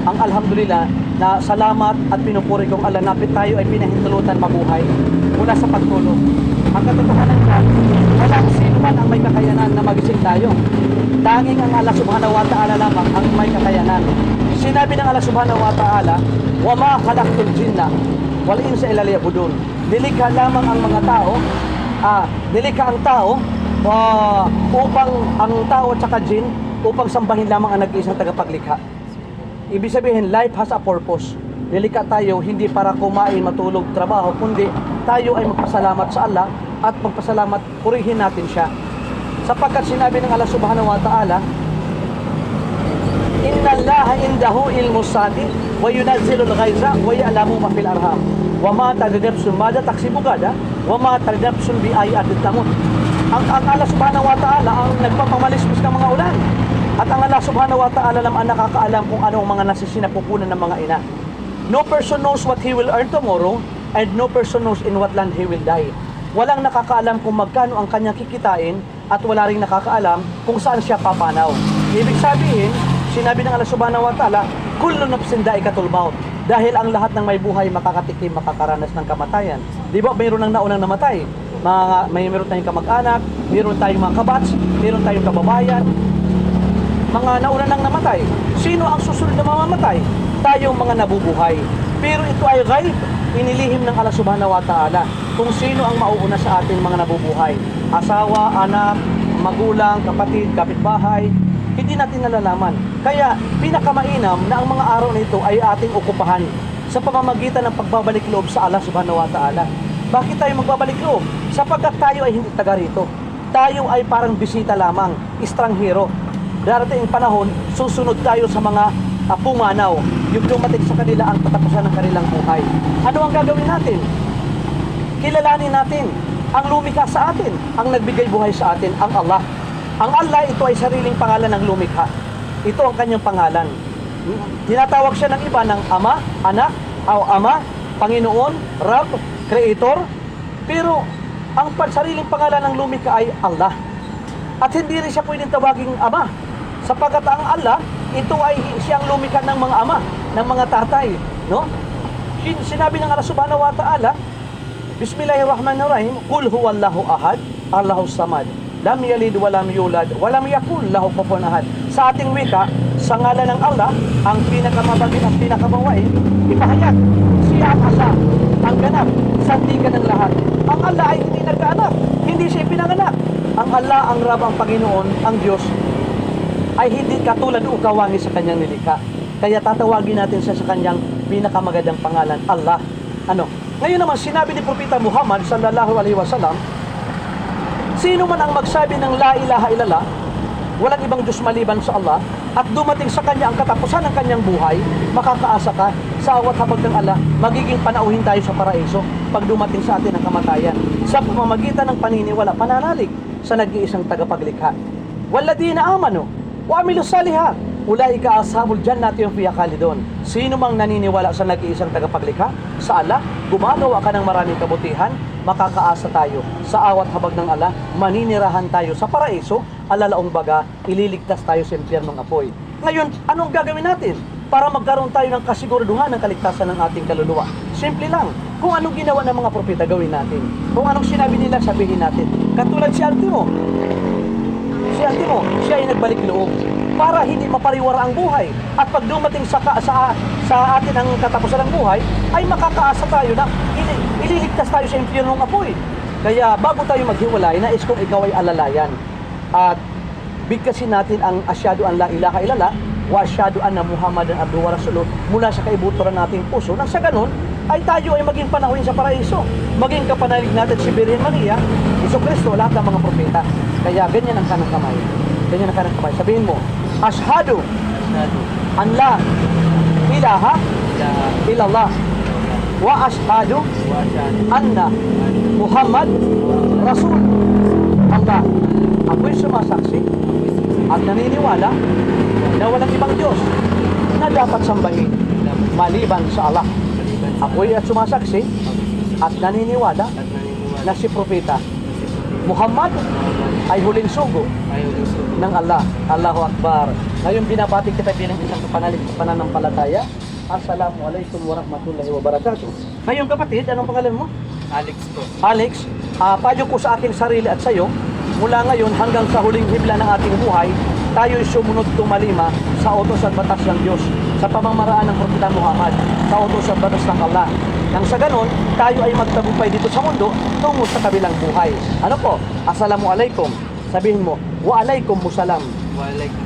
ang alhamdulillah na salamat at pinupuri kong Allah napit tayo ay pinahintulutan mabuhay mula sa pagtulog. Ang katotohanan niya, walang sino man ang may kakayanan na magising tayo. Tanging ang Allah subhanahu wa ta'ala lamang ang may kakayanan. Sinabi ng Allah subhanahu wa ta'ala, وَمَا خَلَقْتُ الْجِنَّ وَالْإِنسَ إِلَّا لِيَعْبُدُونِ. Nilikha lamang ang mga tao, nilikha ang tao upang ang tao at saka jin upang sambahin lamang ang nag-iisang tagapaglikha. Ibig sabihin, life has a purpose. Nilikha tayo hindi para kumain, matulog, trabaho, kundi tayo ay magpasalamat sa Allah at magpasalamat, purihin natin siya. Sapagkat sinabi ng Allah subhanahu wa ta'ala, Inna Allaha indahu ilmu sa'ati wa yunazzilul ghaiza wa ya'lamu ma fil arham wa ma tadri nafsun madza taksibu gada wa ma tadri nafsun bi ayatin tamut. Ang Allah subhanahu wa ta'ala ang nagpapamalismis ng mga ulan. At ang Allah subhanahu wa ta'ala lang ang nakakaalam kung ano ang mga nasisinapupunan ng mga ina. No person knows what he will earn tomorrow and no person knows in what land he will die. Walang nakakaalam kung magkano ang kanyang kikitain at wala ring nakakaalam kung saan siya papanaw. Ibig sabihin, sinabi ng Allah subhanahu wa ta'ala, kullu nafsin da'iqatul maut. Dahil ang lahat ng may buhay makakatikim, makakaranas ng kamatayan. Di ba mayroon ng naunang namatay? Mayroon tayong kamag-anak, mayroon tayong mga kabats, mayroon tayong kababayan, mga nauna nang namatay. Sino ang susunod na mamamatay? Tayong mga nabubuhay. Pero ito ay ghaib, inilihim ng Allah subhanahu wa ta'ala kung sino ang mauuna sa ating mga nabubuhay. Asawa, anak, magulang, kapatid, kapitbahay, hindi natin nalalaman. Kaya pinakamainam na ang mga araw na ito ay ating okupahan sa pamamagitan ng pagbabalik loob sa Allah subhanahu wa ta'ala. Bakit tayo magbabalik loob? Sapagkat tayo ay hindi taga rito. Tayo ay parang bisita lamang, estranghero. Darating ang panahon, susunod tayo sa mga pumanaw, yung dumating sa kanila ang katapusan ng kanilang buhay. Ano ang gagawin natin? Kilalanin natin ang lumikha sa atin, ang nagbigay buhay sa atin, ang Allah. Ang Allah, ito ay sariling pangalan ng lumikha. Ito ang kanyang pangalan. Tinatawag siya ng iba ng Ama, Anak, o Ama, Panginoon, Rab, Creator. Pero ang sariling pangalan ng lumikha ay Allah. At hindi rin siya pwedeng tawaging Ama. Sapagkat ang Allah, ito ay siyang lumikha ng mga ama, ng mga tatay, no? Sinabi ng Allah subhanahu wa ta'ala, Bismillahirrahmanirrahim, Qul huwallahu ahad, Allahus samad, lam yalid wa lam yulad, wa lam yakul lahu kufuwan ahad. Sa ating wika, sa ngalan ng Allah, ang pinakamabagin at pinakamawain, ipahayag, siya ang Allah, ang ganap, sandigan ng lahat. Ang Allah ay hindi nagkaanak, hindi siya ipinanganak. Ang Allah, ang Rab, ang Panginoon, ang Diyos, ay hindi katulad o kawangi sa kanyang nilikha. Kaya tatawagin natin siya sa kanyang pinakamagandang pangalan, Allah. Ano? Ngayon naman, sinabi ni Propeta Muhammad sallallahu alaihi wasallam, sino man ang magsabi ng la ilaha illallah, walang ibang Diyos maliban sa Allah, at dumating sa kanya ang katapusan ng kanyang buhay, makakaasa ka sa awat habag ng Allah, magiging panauhin tayo sa paraiso pag dumating sa atin ang kamatayan. Sa pamamagitan ng paniniwala, pananalig sa nag-iisang tagapaglikha. Walladina amanu wa amilus salihat, ulaika ashabul jannati hum fiha khalidun. Sino mang naniniwala sa nag-iisang tagapaglikha, sa Allah, gumagawa ka ng maraming kabutihan, makakaasa tayo sa awat habag ng Allah, maninirahan tayo sa paraiso, alalaong baga, ililigtas tayo sa impyernong apoy. Ngayon, anong gagawin natin para magkaroon tayo ng kasiguraduhan ng kaligtasan ng ating kaluluwa? Simple lang, kung anong ginawa ng mga propeta, gawin natin. Kung anong sinabi nila, sabihin natin. Katulad si Altimo, siya ay nagbalik loob para hindi mapariwara ang buhay. At pag dumating sa atin ang katapusan ng buhay, ay makakaasa tayo na ililigtas tayo sa impyernong apoy. Kaya bago tayo maghiwalay, nais kong ikaw ay alalayan. At bigkasin natin ang asyhadu an la ilaha illallah wa asyhadu anna Muhammadan abduhu wa rasuluh mula sa kaibuturan nating puso. Nang sa ganun, ay tayo ay maging panahuin sa paraiso. Maging kapanalig natin si Birhen Maria, Jesucristo, lahat ng mga propeta. Kaya ganyan ang kanang kamay. Ganyan ang kanang kamay. Sabihin mo, Ashhadu an la ilaha illallah wa ashhadu anna Muhammad Rasul Allah. Ako'y sumasaksi at naniniwala na walang ibang Diyos na dapat sambahin maliban sa Allah. Ako'y at sumasaksi at naniniwala na si Propeta Muhammad ay huling sugo ng Allah. Allahu Akbar. Ngayon binabati kita bilang isang pananampalataya. Assalamualaikum warahmatullahi wabarakatuh. Ngayon kapatid, anong pangalan mo? Alex po. Alex, payo ko sa aking sarili at sa iyo, mula ngayon hanggang sa huling himla ng ating buhay, tayo'y sumunod tumalima sa utos at batas ng Diyos, sa pamamaraan ng Propeta Muhammad, sa utos at batas ng Allah. Nang sa ganon, tayo ay magtagumpay dito sa mundo tungo sa kabilang buhay. Ano po? Assalamualaikum. Sabihin mo, wa alaikum musalam. Walaikum